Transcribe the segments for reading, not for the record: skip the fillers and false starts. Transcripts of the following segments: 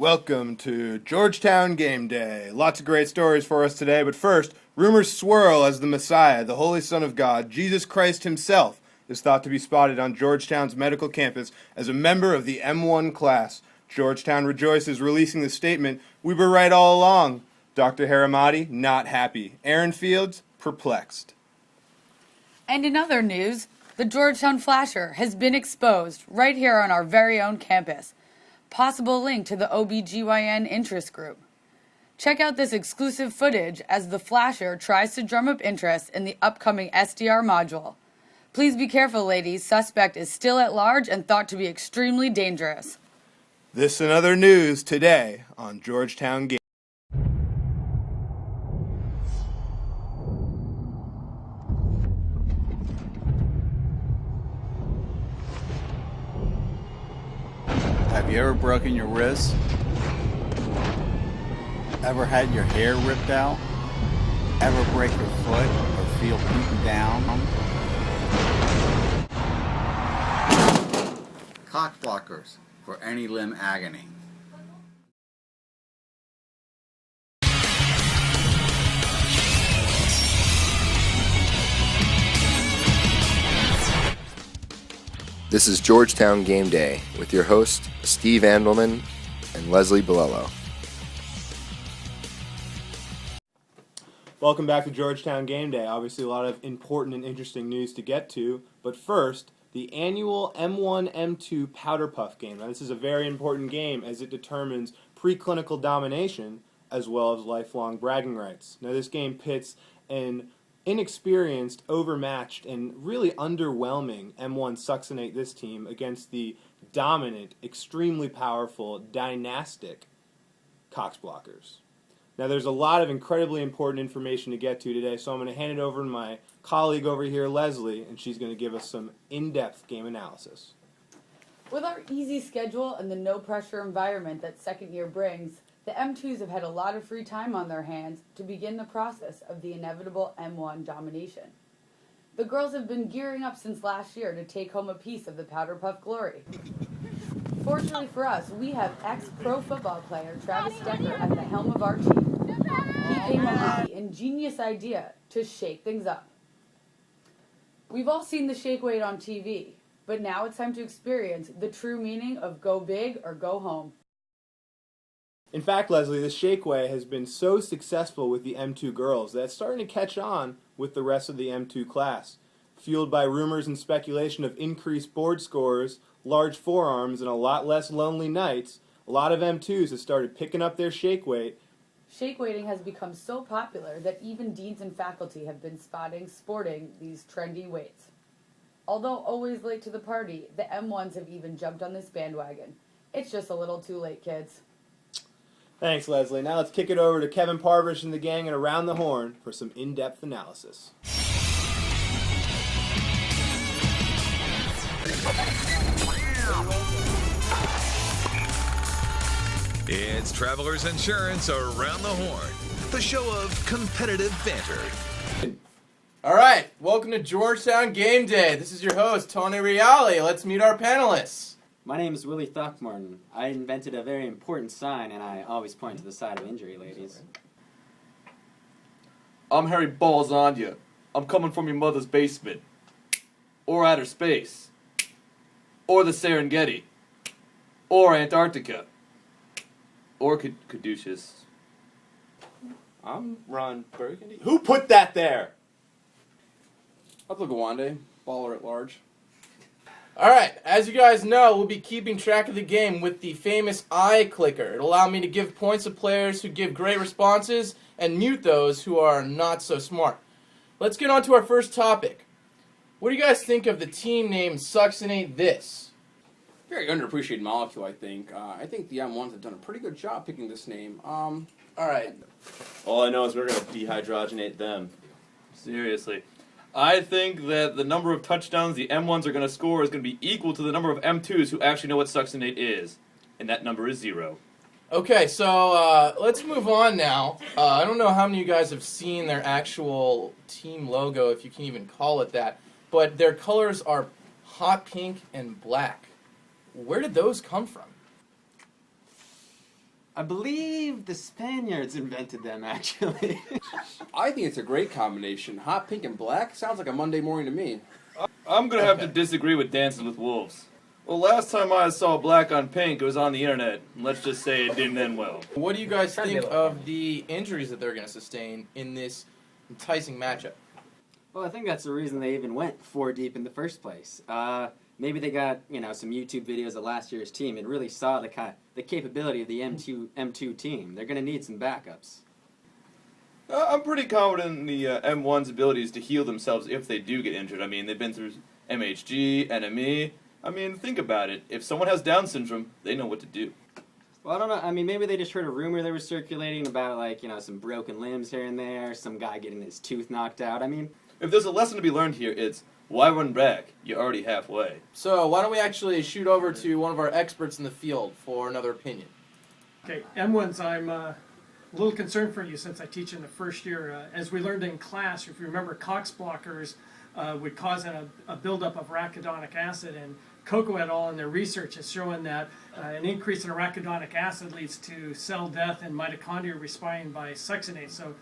Welcome to Georgetown Game Day. Lots of great stories for us today, but first, rumors swirl as the Messiah, the Holy Son of God, Jesus Christ himself, is thought to be spotted on Georgetown's medical campus as a member of the M1 class. Georgetown rejoices, releasing the statement, "We were right all along." Dr. Haramati, not happy. Aaron Fields, perplexed. And in other news, the Georgetown Flasher has been exposed right here on our very own campus. Possible link to the OBGYN interest group. Check out this exclusive footage as the Flasher tries to drum up interest in the upcoming SDR module. Please be careful, ladies. Suspect is still at large and thought to be extremely dangerous. This and other news today on Georgetown Game. Have you ever broken your wrist? Ever had your hair ripped out? Ever break your foot or feel beaten down? Cock blockers for any limb agony. This is Georgetown Game Day with your host, Steve Andelman and Leslie Bolello. Welcome back to Georgetown Game Day. Obviously a lot of important and interesting news to get to, but first, the annual M1 M2 Powderpuff game. Now this is a very important game as it determines preclinical domination as well as lifelong bragging rights. Now this game pits an inexperienced, overmatched, and really underwhelming M1 Succinate this team against the dominant, extremely powerful, dynastic Cox Blockers. Now there's a lot of incredibly important information to get to today, so I'm going to hand it over to my colleague over here, Leslie, and she's going to give us some in-depth game analysis. With our easy schedule and the no-pressure environment that second year brings, the M2s have had a lot of free time on their hands to begin the process of the inevitable M1 domination. The girls have been gearing up since last year to take home a piece of the Powderpuff glory. Fortunately for us, we have ex-pro football player Travis Decker at the helm of our team. He came up with the ingenious idea to shake things up. We've all seen the shake weight on TV, but now it's time to experience the true meaning of go big or go home. In fact, Leslie, the shake weight has been so successful with the M2 girls that it's starting to catch on with the rest of the M2 class. Fueled by rumors and speculation of increased board scores, large forearms, and a lot less lonely nights, a lot of M2s have started picking up their shake weight. Shake weighting has become so popular that even deans and faculty have been sporting these trendy weights. Although always late to the party, the M1s have even jumped on this bandwagon. It's just a little too late, kids. Thanks, Leslie. Now let's kick it over to Kevin Parvish and the gang and Around the Horn for some in-depth analysis. It's Travelers Insurance Around the Horn, the show of competitive banter. All right, welcome to Georgetown Game Day. This is your host, Tony Reale. Let's meet our panelists. My name is Willie Throckmorton. I invented a very important sign, and I always point to the side of injury, ladies. I'm Harry Balls on ya. I'm coming from your mother's basement. Or outer space. Or the Serengeti. Or Antarctica. Or Caduceus. I'm Ron Burgundy. Who put that there? Abdul Gawande, baller at large. Alright, as you guys know, we'll be keeping track of the game with the famous eye clicker. It'll allow me to give points to players who give great responses and mute those who are not so smart. Let's get on to our first topic. What do you guys think of the team name Succinate This? Very underappreciated molecule, I think. I think the M1s have done a pretty good job picking this name. Alright. All I know is we're going to dehydrogenate them. Seriously. I think that the number of touchdowns the M1s are going to score is going to be equal to the number of M2s who actually know what Succinate is. And that number is 0. Okay, so let's move on now. I don't know how many of you guys have seen their actual team logo, if you can even call it that, but their colors are hot pink and black. Where did those come from? I believe the Spaniards invented them, actually. I think it's a great combination. Hot pink and black sounds like a Monday morning to me. I'm gonna have to disagree with Dances with Wolves. Well, last time I saw black on pink, it was on the internet. Let's just say it didn't end well. What do you guys think of the injuries that they're going to sustain in this enticing matchup? Well, I think that's the reason they even went 4 deep in the first place. Maybe they got, some YouTube videos of last year's team and really saw the capability of the M2 team. They're going to need some backups. I'm pretty confident in the M1's abilities to heal themselves if they do get injured. I mean, they've been through MHG, NME. I mean, think about it. If someone has Down syndrome, they know what to do. Well, I don't know. I mean, maybe they just heard a rumor that was circulating about, some broken limbs here and there, some guy getting his tooth knocked out. I mean, if there's a lesson to be learned here, it's why run back? You're already halfway. So why don't we actually shoot over to one of our experts in the field for another opinion? Okay, M1s, I'm a little concerned for you since I teach in the first year. As we learned in class, if you remember, Cox blockers would cause a buildup of arachidonic acid, and Coco et al. In their research is showing that an increase in arachidonic acid leads to cell death and mitochondria responding by succinate. So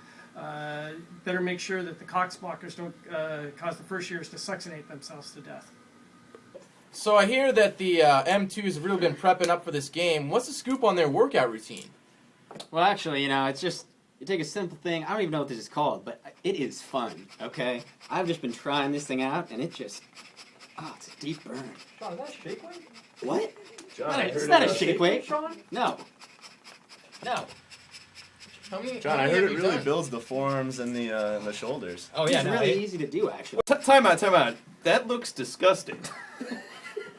better make sure that the Cox blockers don't cause the first years to succinate themselves to death. So I hear that the M2s have really been prepping up for this game. What's the scoop on their workout routine? well, actually, it's just, you take a simple thing, I don't even know what this is called, but it is fun, okay? I've just been trying this thing out, and it just, it's a deep burn. Sean, is that a shake weight? What? John, It's not a shake weight. Sean? No. John, I heard it really builds the forearms and the shoulders. Oh yeah, it's really easy to do actually. Time out. That looks disgusting.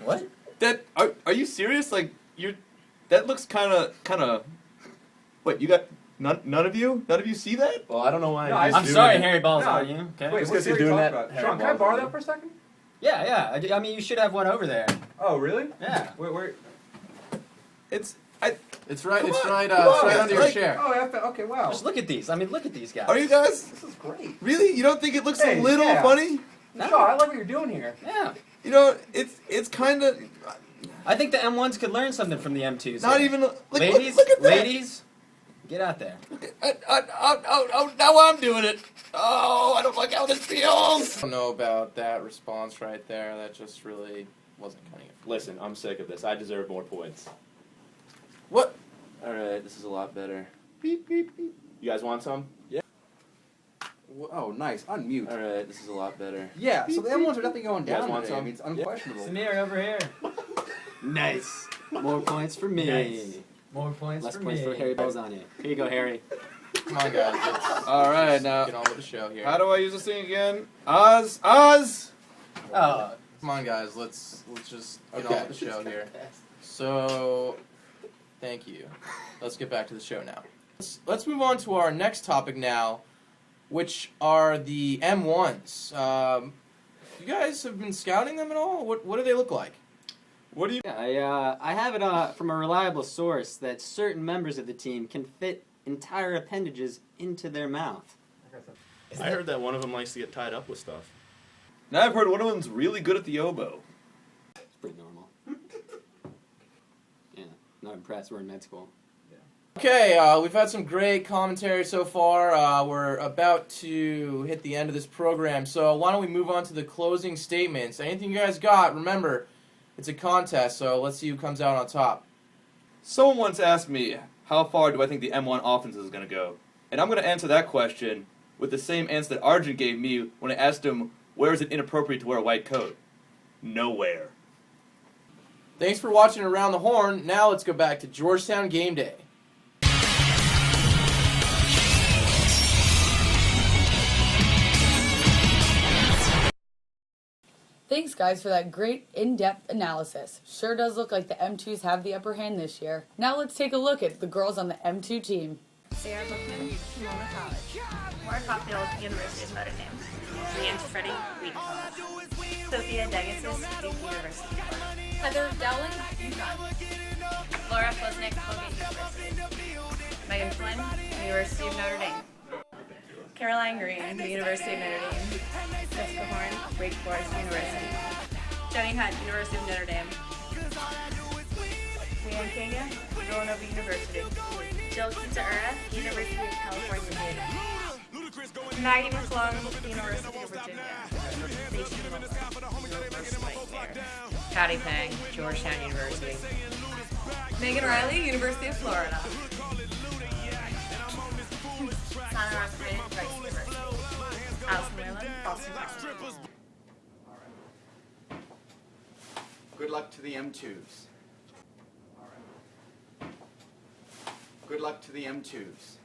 What? That are you serious? Like that looks kind of. Wait, you got none of you? None of you see that? Well, I don't know why. No, I'm sorry, Harry Balls. No. Are you? Okay. Wait, It's what's 'cause you're Harry doing talking that, about? Harry Sean, can I Balls, borrow are that you? for a second? Yeah. I mean, you should have one over there. Oh, really? Yeah. Where? It's right. Come It's on, right. come It's on, right under your like- chair. Oh, okay, wow. Just look at these. I mean, look at these guys. Are you guys This is great. really? You don't think it looks Hey, a little yeah. funny? Sean, I like what you're doing here. Yeah. You know, it's kind of I think the M1s could learn something from the M2s. not here. even. Like, ladies, look at that. ladies, get out there. Oh, now I'm doing it. Oh, I don't like how this feels. I don't know about that response right there. That just really wasn't cutting it. Listen, I'm sick of this. I deserve more points. What? All right, this is a lot better. Beep, beep, beep. You guys want some? Oh, nice. Unmute. All right, this is a lot better. Yeah, so the M1s are definitely going You guys down want today. I some? mean, it's unquestionable. Samir over here. Nice. More points for me. Nice. More points for me. Less points for Harry Balzani. Here you go, Harry. Come on, guys. Let's All right, now get on with the show here. how do I use this thing again? Oz. Oh. Come on, guys. Let's just get Okay. on with the show here. So, thank you. Let's get back to the show now. Let's move on to our next topic now, which are the M1s. You guys have been scouting them at all? What do they look like? What do you? Yeah, I have it from a reliable source that certain members of the team can fit entire appendages into their mouth. I heard that one of them likes to get tied up with stuff. Now I've heard one of them's really good at the oboe. It's pretty normal. Yeah, not impressed. We're in med school. Okay, we've had some great commentary so far. We're about to hit the end of this program, so why don't we move on to the closing statements? Anything you guys got? Remember, it's a contest, so let's see who comes out on top. Someone once asked me, how far do I think the M1 offense is going to go? And I'm going to answer that question with the same answer that Arjun gave me when I asked him, where is it inappropriate to wear a white coat? Nowhere. Thanks for watching Around the Horn. Now let's go back to Georgetown Game Day. Thanks, guys, for that great in-depth analysis. Sure does look like the M2s have the upper hand this year. Now let's take a look at the girls on the M2 team. Sarah Bookman, Pomona College. Laura Copfield, University of Notre Dame. Leanne Freddie, Wheaton College. Sophia Degasis, Duke University. Heather Dowling, UConn. Laura Flesnick, Colgate University. Megan Flynn, University of Notre Dame. Caroline Green, the University of Notre Dame. Jessica Horn, Wake Forest University. Jenny Hunt, University of Notre Dame. Leanne Kanga, Villanova University. Jill Quinta-Ura, University of California, Davis. Maggie McClung, University of Virginia. Stacey Wilson, University of Nightmare. Patty Pang, Georgetown University. Megan Riley, University of Florida. Sana Rothman, Rice University. Allison Whalen, Boston College. Good luck to the M2s. Good luck to the M2s.